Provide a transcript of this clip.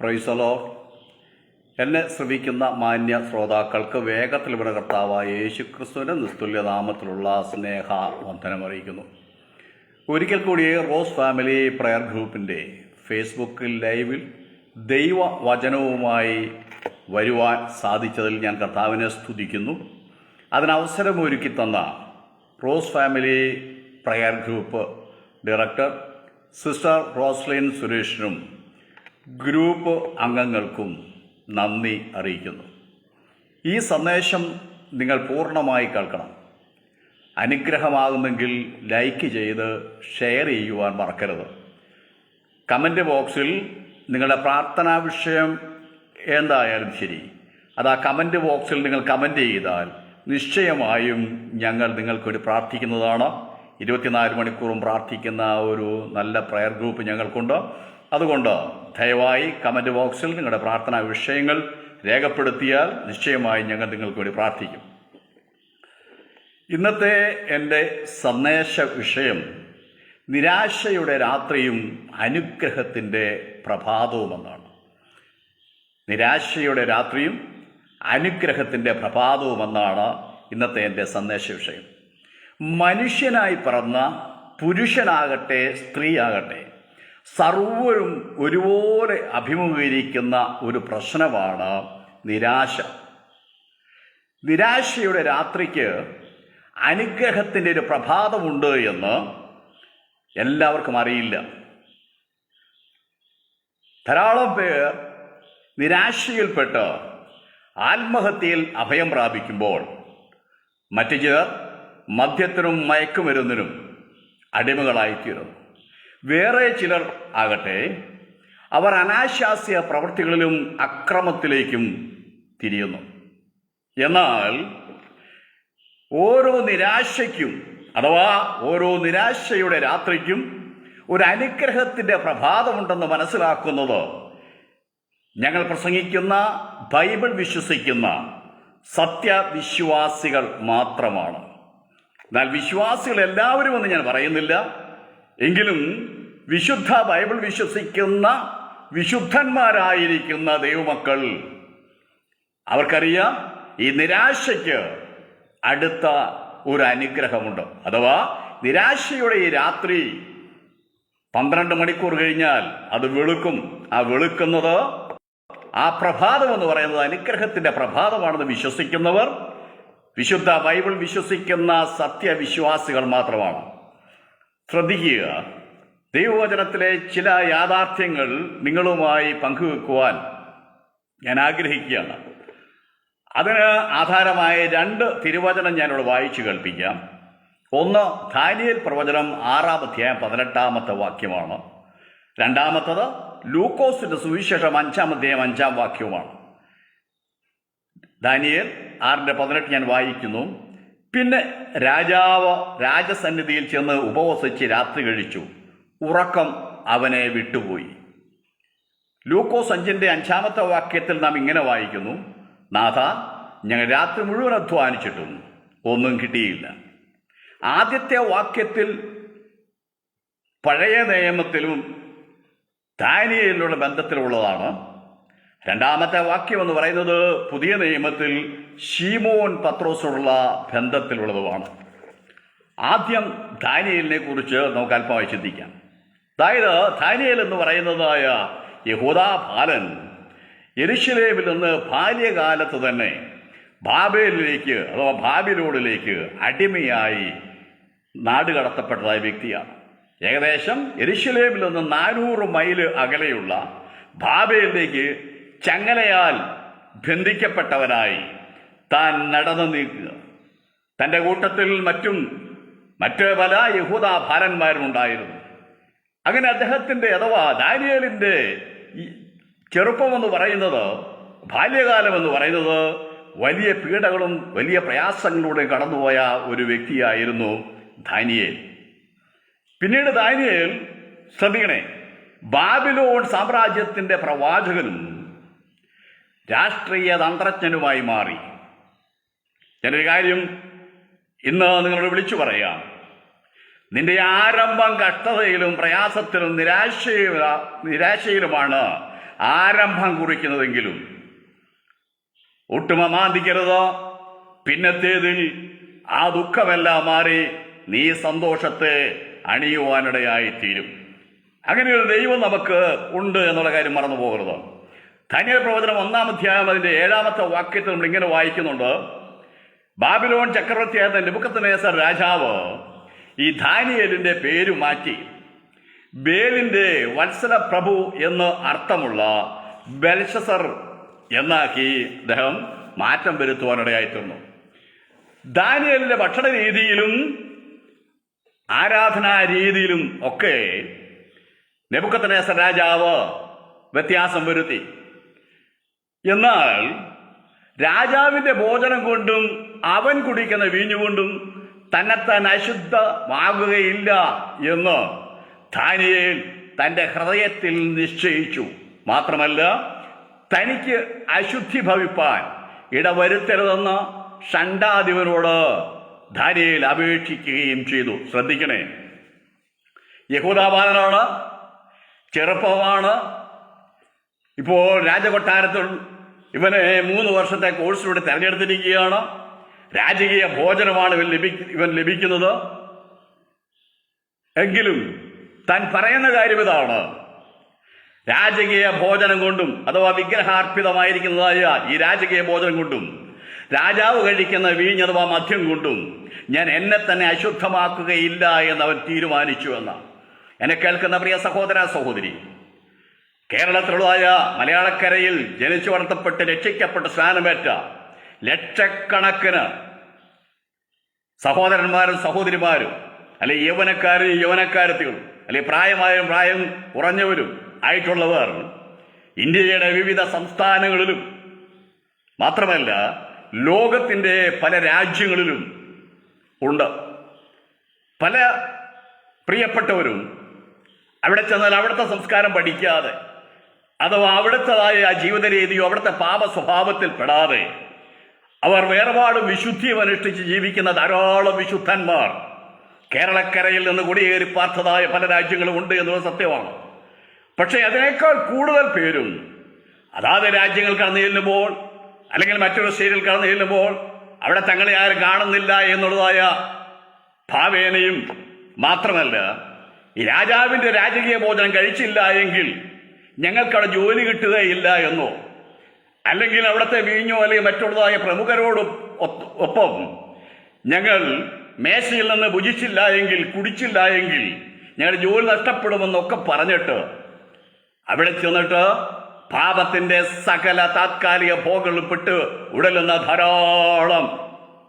Praise the Lord. എന്നെ ശ്രവിക്കുന്ന മാന്യ ശ്രോതാക്കൾക്ക് വേഗത്തിൽ ഇവിടെ കർത്താവായ യേശുക്രിസ്തുവിൻ്റെ നിസ്തുല്യ നാമത്തിലുള്ള സ്നേഹ വന്ദനം അറിയിക്കുന്നു. ഒരിക്കൽ കൂടി റോസ് ഫാമിലി പ്രയർ ഗ്രൂപ്പിൻ്റെ ഫേസ്ബുക്കിൽ ലൈവിൽ ദൈവവചനവുമായി വരുവാൻ സാധിച്ചതിൽ ഞാൻ കർത്താവിനെ സ്തുതിക്കുന്നു. അതിനവസരമൊരുക്കി തന്ന Rose family prayer group director sister Roslin സുരേഷിനും ഗ്രൂപ്പ് അംഗങ്ങൾക്കും നന്ദി അറിയിക്കുന്നു. ഈ സന്ദേശം നിങ്ങൾ പൂർണ്ണമായി കേൾക്കണം. അനുഗ്രഹമാകുന്നെങ്കിൽ ലൈക്ക് ചെയ്ത് ഷെയർ ചെയ്യുവാൻ മറക്കരുത്. കമൻറ്റ് ബോക്സിൽ നിങ്ങളുടെ പ്രാർത്ഥനാ വിഷയം എന്തായാലും ശരി, അത് ആ കമൻറ്റ് ബോക്സിൽ നിങ്ങൾ കമൻറ്റ് ചെയ്താൽ നിശ്ചയമായും ഞങ്ങൾ നിങ്ങൾക്കൊരു പ്രാർത്ഥിക്കുന്നതാണ്. 24 മണിക്കൂറും പ്രാർത്ഥിക്കുന്ന ഒരു നല്ല പ്രയർ ഗ്രൂപ്പ് ഞങ്ങൾക്കുണ്ട്. അതുകൊണ്ട് ദയവായി കമൻറ്റ് ബോക്സിൽ നിങ്ങളുടെ പ്രാർത്ഥനാ വിഷയങ്ങൾ രേഖപ്പെടുത്തിയാൽ നിശ്ചയമായി ഞങ്ങൾ നിങ്ങൾക്ക് വേണ്ടി പ്രാർത്ഥിക്കും. ഇന്നത്തെ എൻ്റെ സന്ദേശ വിഷയം നിരാശയുടെ രാത്രിയും അനുഗ്രഹത്തിൻ്റെ പ്രഭാതവുമെന്നാണ്. നിരാശയുടെ രാത്രിയും അനുഗ്രഹത്തിൻ്റെ പ്രഭാതവുമെന്നാണ് ഇന്നത്തെ എൻ്റെ സന്ദേശ വിഷയം. മനുഷ്യനായി പിറന്ന പുരുഷനാകട്ടെ സ്ത്രീയാകട്ടെ സർവരും ഒരുപോലെ അഭിമുഖീകരിക്കുന്ന ഒരു പ്രശ്നമാണ് നിരാശ. നിരാശയുടെ രാത്രിക്ക് അനുഗ്രഹത്തിൻ്റെ ഒരു പ്രഭാതമുണ്ട് എന്ന് എല്ലാവർക്കും അറിയില്ല. ധാരാളം പേർ നിരാശയിൽപ്പെട്ട് ആത്മഹത്യയിൽ അഭയം പ്രാപിക്കുമ്പോൾ മറ്റു ചിലർ മദ്യത്തിനും മയക്കുമരുന്നിനും അടിമകളായിത്തീരുന്നു. വേറെ ചിലർ ആകട്ടെ അവർ അനാശാസ്യ പ്രവൃത്തികളിലും അക്രമത്തിലേക്കും തിരിയുന്നു. എന്നാൽ ഓരോ നിരാശയ്ക്കും അഥവാ ഓരോ നിരാശയുടെ രാത്രിക്കും ഒരു അനുഗ്രഹത്തിൻ്റെ പ്രഭാതമുണ്ടെന്ന് മനസ്സിലാക്കുന്നത് ഞങ്ങൾ പ്രസംഗിക്കുന്ന ബൈബിൾ വിശ്വസിക്കുന്ന സത്യവിശ്വാസികൾ മാത്രമാണ്. എന്നാൽ വിശ്വാസികൾ എല്ലാവരും എന്ന് ഞാൻ പറയുന്നില്ല. എങ്കിലും വിശുദ്ധ ബൈബിൾ വിശ്വസിക്കുന്ന വിശുദ്ധന്മാരായിരിക്കുന്ന ദൈവമക്കൾ അവർക്കറിയാം ഈ നിരാശയ്ക്ക് അടുത്ത ഒരു അനുഗ്രഹമുണ്ട്. അഥവാ നിരാശയുടെ ഈ രാത്രി 12 മണിക്കൂർ കഴിഞ്ഞാൽ അത് വെളുക്കും. ആ വെളുക്കുന്നത് ആ പ്രഭാതം എന്ന് പറയുന്നത് അനുഗ്രഹത്തിൻ്റെ പ്രഭാതമാണെന്ന് വിശ്വസിക്കുന്നവർ വിശുദ്ധ ബൈബിൾ വിശ്വസിക്കുന്ന സത്യവിശ്വാസികൾ മാത്രമാണ്. ശ്രദ്ധിക്കുക, ദൈവവചനത്തിലെ ചില യാഥാർത്ഥ്യങ്ങൾ നിങ്ങളുമായി പങ്കുവെക്കുവാൻ ഞാൻ ആഗ്രഹിക്കുകയാണ്. അതിന് ആധാരമായ 2 തിരുവചനം ഞാനിവിടെ വായിച്ചു കേൾപ്പിക്കാം. ഒന്ന് ദാനിയേൽ പ്രവചനം 6-ാം അധ്യായം 18-ാമത്തെ വാക്യമാണ്. രണ്ടാമത്തത് ലൂക്കോസിന്റെ സുവിശേഷം 5-ാം അധ്യായം 5-ാം വാക്യവുമാണ്. ദാനിയേൽ 6:18 ഞാൻ വായിക്കുന്നു. പിന്നെ രാജാവ് രാജസന്നിധിയിൽ ചെന്ന് ഉപവസിച്ച് രാത്രി കഴിച്ചു, ഉറക്കം അവനെ വിട്ടുപോയി. ലൂക്കോസ് 5-ന്റെ വാക്യത്തിൽ നാം ഇങ്ങനെ വായിക്കുന്നു, നാഥ, ഞങ്ങൾ രാത്രി മുഴുവൻ അധ്വാനിച്ചിട്ടും ഒന്നും കിട്ടിയില്ല. ആദ്യത്തെ വാക്യത്തിൽ പഴയ നിയമത്തിലും ദാനിയേലിലുള്ള ബന്ധത്തിലുള്ളതാണ്. രണ്ടാമത്തെ വാക്യം എന്ന് പറയുന്നത് പുതിയ നിയമത്തിൽ ശീമോൻ പത്രോസുള്ള ബന്ധത്തിലുള്ളതുമാണ്. ആദ്യം ദാനിയേലിനെ കുറിച്ച് നമുക്ക് അല്പമായി ചിന്തിക്കാം. അതായത് ദാനിയേൽ എന്ന് പറയുന്നതായ യഹൂദാ ബാലൻ യെരൂശലേമിൽ നിന്ന് ബാല്യകാലത്ത് തന്നെ ബാബേലിലേക്ക് അഥവാ ബാബിലോണിലേക്ക് അടിമയായി നാടുകടത്തപ്പെട്ടതായ വ്യക്തിയാണ്. ഏകദേശം യെരൂശലേമിൽ നിന്ന് 400 മൈൽ അകലെയുള്ള ബാബേലിലേക്ക് ചങ്ങലയാൽ ബന്ധിക്കപ്പെട്ടവനായി താൻ നടന്നു നീക്കുക. തൻ്റെ കൂട്ടത്തിൽ മറ്റ് പല യഹൂദാ ബാലന്മാരും ഉണ്ടായിരുന്നു. അങ്ങനെ അദ്ദേഹത്തിൻ്റെ അഥവാ ദാനിയേലിൻ്റെ ചെറുപ്പമെന്ന് പറയുന്നത്, ബാല്യകാലം എന്ന് പറയുന്നത് വലിയ പീഡകളും വലിയ പ്രയാസങ്ങളിലൂടെ കടന്നുപോയ ഒരു വ്യക്തിയായിരുന്നു ദാനിയേൽ. പിന്നീട് ദാനിയേൽ ശ്രദ്ധിക്കണേ, ബാബിലോൺ സാമ്രാജ്യത്തിൻ്റെ പ്രവാചകനും രാഷ്ട്രീയ തന്ത്രജ്ഞനുമായി മാറി. ഞാനൊരു കാര്യം ഇന്ന് നിങ്ങളോട് വിളിച്ചു പറയാം. നിന്റെ ആരംഭം കഷ്ടതയിലും പ്രയാസത്തിലും നിരാശയിലുമാണ്. ആരംഭം കുറിക്കുന്നതെങ്കിലും ഒട്ടും അമാന്തിക്കരുത്. പിന്നത്തേതിൽ ആ ദുഃഖമെല്ലാം മാറി നീ സന്തോഷത്തെ അണിയുവാനിടയായിത്തീരും. അങ്ങനെ ഒരു ദൈവം നമുക്ക് ഉണ്ട് എന്നുള്ള കാര്യം മറന്നു പോകരുത്. ദാനിയേൽ പ്രവചനം 1-ാം അധ്യായം അതിൻ്റെ 7-ാമത്തെ വാക്യത്തിൽ നമ്മൾ ഇങ്ങനെ വായിക്കുന്നുണ്ട്. ബാബിലോൺ ചക്രവർത്തിയായ നെബൂഖദ്നേസർ രാജാവ് ഈ ദാനിയേലിൻ്റെ പേര് മാറ്റി ബേലിൻ്റെ വത്സല പ്രഭു എന്ന് അർത്ഥമുള്ള ബെൽഷസർ എന്നാക്കി അദ്ദേഹം മാറ്റം വരുത്തുവാനിടയായിത്തീർന്നു. ദാനിയേലിന്റെ ഭക്ഷണ രീതിയിലും ആരാധനാ രീതിയിലും ഒക്കെ നെബൂഖദ്നേസർ രാജാവ് വ്യത്യാസം വരുത്തി. എന്നാൽ രാജാവിന്റെ ഭോജനം കൊണ്ടും അവൻ കുടിക്കുന്ന വീഞ്ഞുകൊണ്ടും തന്നെത്താൻ അശുദ്ധമാകുകയില്ല എന്ന് ദാനിയേൽ തൻ്റെ ഹൃദയത്തിൽ നിശ്ചയിച്ചു. മാത്രമല്ല, തനിക്ക് അശുദ്ധി ഭവിപ്പാൻ ഇടവരുത്തരുതെന്ന് ഷണ്ഡാധിപനോട് ദാനിയേൽ അപേക്ഷിക്കുകയും ചെയ്തു. ശ്രദ്ധിക്കണേ, യഹൂദാബാലനാണ്, ചെറുപ്പമാണ്. ഇപ്പോൾ രാജകൊട്ടാരത്തിൽ ഇവനെ 3 വർഷത്തെ കോഴ്സിലൂടെ തെരഞ്ഞെടുത്തിരിക്കുകയാണ്. രാജകീയ ഭോജനമാണ് ഇവൻ ലഭിക്കുന്നത്. എങ്കിലും താൻ പറയുന്ന കാര്യം ഇതാണ്: രാജകീയ ഭോജനം കൊണ്ടും അഥവാ വിഗ്രഹാർപ്പിതമായിരിക്കുന്നതായ ഈ രാജകീയ ഭോജനം കൊണ്ടും രാജാവ് കഴിക്കുന്ന വീഞ്ഞ് അഥവാ മദ്യം കൊണ്ടും ഞാൻ എന്നെ തന്നെ അശുദ്ധമാക്കുകയില്ല എന്നവൻ തീരുമാനിച്ചു എന്ന. എന്നെ കേൾക്കുന്ന പ്രിയ സഹോദര സഹോദരി, കേരളത്തിലുള്ളതായ മലയാളക്കരയിൽ ജനിച്ചു വളർത്തപ്പെട്ട് രക്ഷിക്കപ്പെട്ട് സ്നാനമേറ്റ ലക്ഷക്കണക്കിന് സഹോദരന്മാരും സഹോദരിമാരും, അല്ലെ യൗവനക്കാരും യൗവനക്കാരത്തികളും, അല്ലെ പ്രായമായും പ്രായം കുറഞ്ഞവരും ആയിട്ടുള്ളവർ ഇന്ത്യയുടെ വിവിധ സംസ്ഥാനങ്ങളിലും മാത്രമല്ല ലോകത്തിൻ്റെ പല രാജ്യങ്ങളിലും ഉണ്ട്. പല പ്രിയപ്പെട്ടവരും അവിടെ ചെന്നാൽ അവിടുത്തെ സംസ്കാരം പഠിക്കാതെ അഥവാ അവിടുത്തേതായ ജീവിത രീതിയോ അവിടുത്തെ പാപ സ്വഭാവത്തിൽ പെടാതെ അവർ വേർപാടും വിശുദ്ധിയും അനുഷ്ഠിച്ച് ജീവിക്കുന്ന ധാരാളം വിശുദ്ധന്മാർ കേരളക്കരയിൽ നിന്ന് കുടിയേറി പാർത്തതായ പല രാജ്യങ്ങളും ഉണ്ട് എന്നുള്ളത് സത്യമാണ്. പക്ഷേ അതിനേക്കാൾ കൂടുതൽ പേരും അതാത് രാജ്യങ്ങൾ കടന്നു ചെല്ലുമ്പോൾ അല്ലെങ്കിൽ മറ്റൊരു സ്റ്റേറ്റിൽ കടന്നു ചെല്ലുമ്പോൾ അവിടെ തങ്ങളെ ആരും കാണുന്നില്ല എന്നുള്ളതായ ഭാവേനയും, മാത്രമല്ല ഈ രാജാവിൻ്റെ രാജകീയ ഭോജനം കഴിച്ചില്ല എങ്കിൽ ഞങ്ങൾക്കവിടെ ജോലി കിട്ടുകയില്ല എന്നോ, അല്ലെങ്കിൽ അവിടുത്തെ വീഞ്ഞോ അല്ലെങ്കിൽ മറ്റുള്ളതായ പ്രമുഖരോട് ഒപ്പം ഞങ്ങൾ മേശയിൽ നിന്ന് ഭുജിച്ചില്ല എങ്കിൽ കുടിച്ചില്ല എങ്കിൽ ഞങ്ങളുടെ ജോലി നഷ്ടപ്പെടുമെന്നൊക്കെ പറഞ്ഞിട്ട് അവിടെ ചെന്നിട്ട് പാപത്തിന്റെ സകല താത്കാലിക ഭോഗങ്ങളിൽ പെട്ട് ഉടലുന്ന ധാരാളം